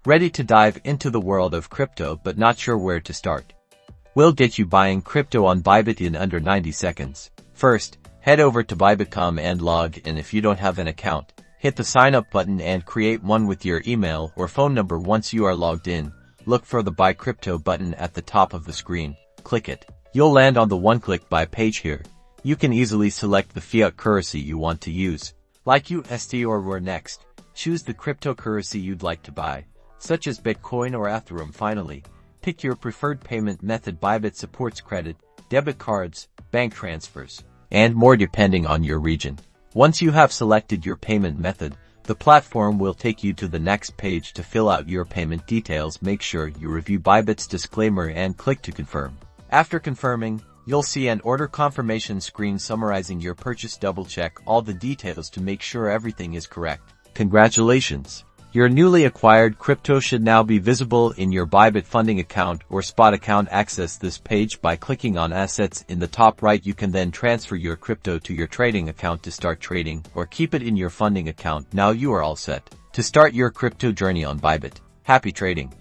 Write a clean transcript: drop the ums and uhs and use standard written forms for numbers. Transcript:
Ready to dive into the world of crypto but not sure where to start? We'll get you buying crypto on Bybit in under 90 seconds. First, head over to Bybit.com and log in. If you don't have an account, hit the sign up button and create one with your email or phone number. Once you are logged in, look for the Buy Crypto button at the top of the screen. Click it. You'll land on the one-click buy page here. You can easily select the fiat currency you want to use, like USD or ROR. Next, choose the cryptocurrency you'd like to buy, such as Bitcoin or Ethereum. Finally, pick your preferred payment method. Bybit supports credit, debit cards, bank transfers, and more depending on your region. Once you have selected your payment method, the platform will take you to the next page to fill out your payment details. Make sure you review Bybit's disclaimer and click to confirm. After confirming, you'll see an order confirmation screen summarizing your purchase. Double-check all the details to make sure everything is correct. Congratulations! Your newly acquired crypto should now be visible in your Bybit funding account or spot account. Access this page by clicking on Assets in the top right. You can then transfer your crypto to your trading account to start trading or keep it in your funding account. Now you are all set to start your crypto journey on Bybit. Happy trading!